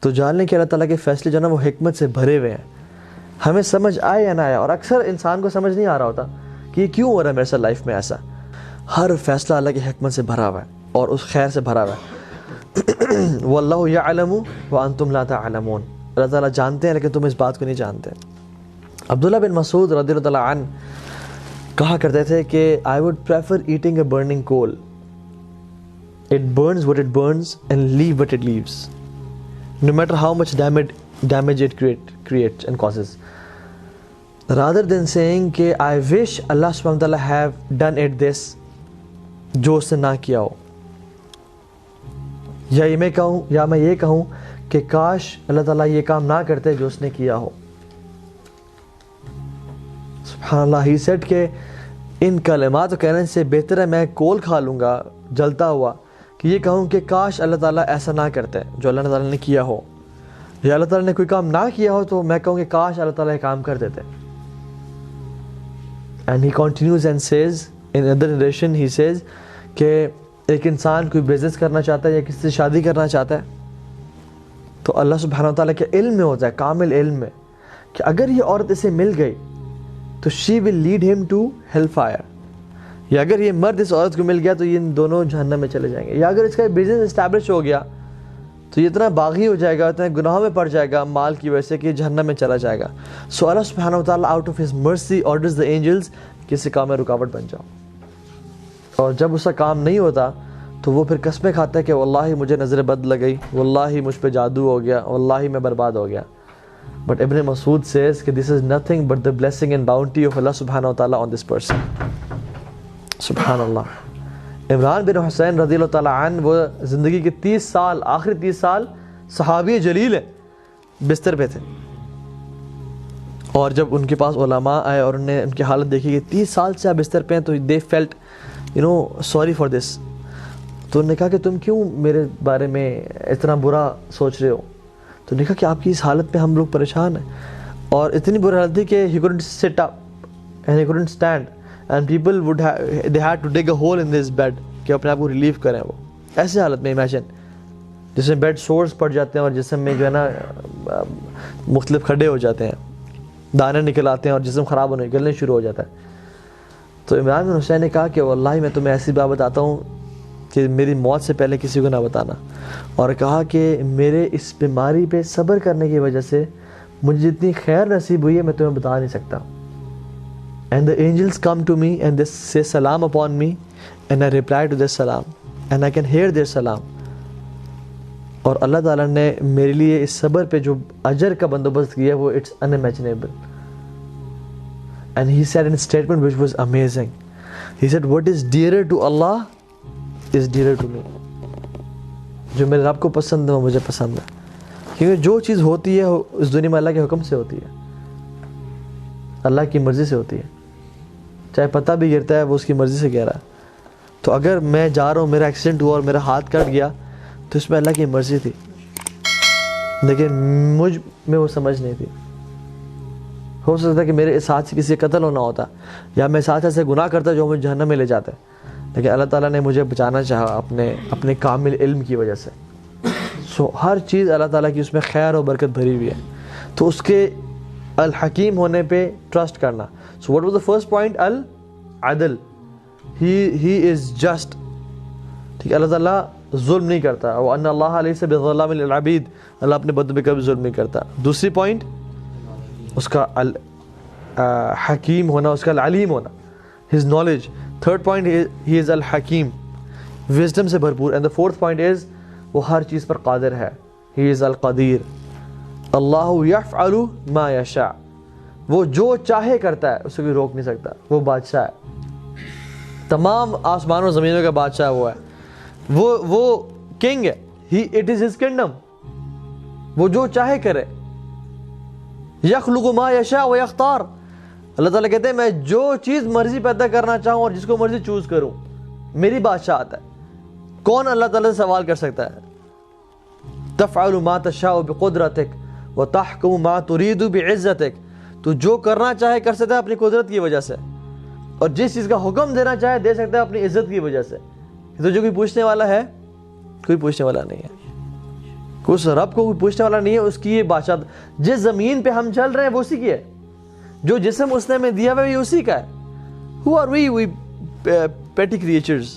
تو جان لیں کہ اللہ تعالیٰ کے فیصلے جو نا وہ حکمت سے بھرے ہوئے ہیں، ہمیں سمجھ آئے یا نہ آیا. اور اکثر انسان کو سمجھ نہیں آ رہا ہوتا کہ یہ کیوں ہو رہا ہے میرے ساتھ لائف میں ایسا. ہر فیصلہ اللہ کی حکمت سے بھرا ہوا ہے اور اس خیر سے بھرا ہوا ہے. واللہ یعلم وانتم لا تعلمون، اللہ تعالیٰ جانتے ہیں لیکن تم اس بات کو نہیں جانتے. عبداللہ بن مسعود رضی اللہ تعالیٰ عنہ کہا کرتے تھے کہ I would prefer eating a burning coal. It burns what it burns and leave what it leaves, no matter how much damage it creates and causes, rather than saying کہ I wish Allah subhanahu wa ta'ala have done it this، جو اس نے نہ کیا ہو. یا میں یہ کہوں کہ کاش اللہ تعالیٰ یہ کام نہ کرتے جو اس نے کیا ہو. سبحان اللہ. ہی سیڈ کہ ان کلمات کہنے سے بہتر ہے میں کول کھا لوں گا جلتا ہوا کہ یہ کہوں کہ کاش اللہ تعالیٰ ایسا نہ کرتے جو اللہ تعالیٰ نے کیا ہو، یا اللہ تعالیٰ نے کوئی کام نہ کیا ہو تو میں کہوں کہ کاش اللہ تعالیٰ یہ کام کر دیتے. And he continues and says in other narration, he says کہ ایک انسان کوئی بزنس کرنا چاہتا ہے یا کسی سے شادی کرنا چاہتا ہے تو اللہ سبحانہ و تعالیٰ کے علم میں ہوتا ہے، کامل علم میں، کہ اگر یہ عورت اسے مل گئی تو شی ول لیڈ ہم ٹو ہیل فائر، یا اگر یہ مرد اس عورت کو مل گیا تو یہ ان دونوں جہنم میں چلے جائیں گے. یا اگر اس کا بزنس اسٹیبلش ہو گیا تو یہ اتنا باغی ہو جائے گا، اتنا گناہوں میں پڑ جائے گا مال کی وجہ سے کہ جہنم میں چلا جائے گا. سو اللہ سبحانہ و تعالیٰ out of his mercy orders the angels کہ اس کام میں رکاوٹ بن جاؤ. اور جب اس کا کام نہیں ہوتا تو وہ پھر قسمیں کھاتا ہے کہ واللہ مجھے نظر بد لگ گئی، واللہ مجھ پہ جادو ہو گیا، واللہ میں برباد ہو گیا. But Ibn Masud says کہ this is nothing but the blessing and bounty of Allah subhanahu wa ta'ala on this person. سبحان اللہ. عمران بن حسین رضی اللہ تعالیٰ عنہ وہ زندگی کے 30 سال، آخری 30 سال صحابی جلیل ہیں، بستر پہ تھے. اور جب ان کے پاس علماء آئے اور انہوں نے ان کی حالت دیکھی کہ 30 سال سے آپ بستر پہ ہیں تو they felt sorry for this. تو انہوں نے کہا کہ تم کیوں میرے بارے میں اتنا برا سوچ رہے ہو؟ تو نے کہا کہ آپ کی اس حالت میں ہم لوگ پریشان ہیں. اور اتنی بری حالت تھی کہ he couldn't sit up and he couldn't stand and people they had to dig a hole in this bed کہ اپنے آپ کو ریلیو کریں. وہ ایسی حالت میں امیجن جس میں بیڈ سورس پڑ جاتے ہیں اور جسم میں جو ہے نا مختلف کھڈے ہو جاتے ہیں، دانے نکل آتے ہیں اور جسم خراب ہونے نکلنے شروع ہو جاتا ہے. تو عمران بن حسین نے کہا کہ واللہ میں تمہیں ایسی بات بتاتا ہوں کہ میری موت سے پہلے کسی کو نہ بتانا. اور کہا کہ میرے اس بیماری پہ صبر کرنے کی وجہ سے مجھے جتنی خیر نصیب ہوئی ہے میں تمہیں بتا نہیں سکتا. And the angels come to me and they say salam upon me and I reply to their salam and I can hear their salam. اور اللہ تعالیٰ نے میرے لیے اس صبر پہ جو اجر کا بندوبست کیا وہ it's unimaginable. And he said in a statement which was amazing. He said what is dearer to Allah is dearer to me. جو میرے رب کو پسند ہے وہ مجھے پسند ہے. کیونکہ جو چیز ہوتی ہے اس دنیا میں اللہ کے حکم سے ہوتی ہے، اللہ کی مرضی سے ہوتی ہے. چاہے پتہ بھی گرتا ہے وہ اس کی مرضی سے گرا ہے. تو اگر میں جا رہا ہوں، میرا ایکسیڈنٹ ہوا اور میرا ہاتھ کٹ گیا تو اس میں اللہ کی مرضی تھی، لیکن مجھ میں وہ سمجھ نہیں تھی. ہو سکتا ہے کہ میرے اس ہاتھ سے کسی کا قتل ہونا ہوتا یا میں اس ہاتھ سے گناہ کرتا جو مجھے جہنم میں لے جاتا ہے، لیکن اللہ تعالیٰ نے مجھے بچانا چاہا اپنے کامل علم کی وجہ سے. سو ہر چیز اللہ تعالیٰ کی اس میں خیر و برکت بھری ہوئی ہے. تو اس کے الحکیم ہونے پہ ٹرسٹ کرنا. So what was the first point? العدل. He is just. ٹھیک ہے، اللہ تعالیٰ ظلم نہیں کرتا. وَأَنَّ اللَّهَ لَيْسَ بِظَلَّامٍ لِلْعَبِيدِ، اللہ اپنے بندوں پہ کبھی ظلم نہیں کرتا. دوسری پوائنٹ اس کا حکیم ہونا، اس کا العلیم ہونا، his knowledge. Third point he is الحکیم، وزڈم سے بھرپور. And the fourth point is وہ ہر چیز پر قادر ہے. he is القدیر. اللہ یفعل ما یشاء، وہ جو چاہے کرتا ہے، اسے کوئی روک نہیں سکتا. وہ بادشاہ ہے، تمام آسمان و زمینوں کا بادشاہ وہ ہے. وہ کنگ ہے. it is his kingdom. وہ جو چاہے کرے. یخلق ما یشاء و یختار. اللہ تعالیٰ کہتے ہیں میں جو چیز مرضی پیدا کرنا چاہوں اور جس کو مرضی چوز کروں، میری بادشاہت ہے. کون اللہ تعالیٰ سے سوال کر سکتا ہے؟ تفعل ما تشاء بقدرتک وتحکم ما ترید بعزتک. تو جو کرنا چاہے کر سکتا ہے اپنی قدرت کی وجہ سے، اور جس چیز کا حکم دینا چاہے دے سکتا ہے اپنی عزت کی وجہ سے. تو جو کوئی پوچھنے والا ہے، کوئی پوچھنے والا نہیں ہے. اس رب کو کوئی پوچھنے والا نہیں ہے, اس کی یہ بادشاہ. جس زمین پہ ہم چل رہے ہیں وہ اسی کی ہے, جو جسم اس نے ہمیں دیا ہوا ہے یہ اسی کا ہے. Who are we petty creatures?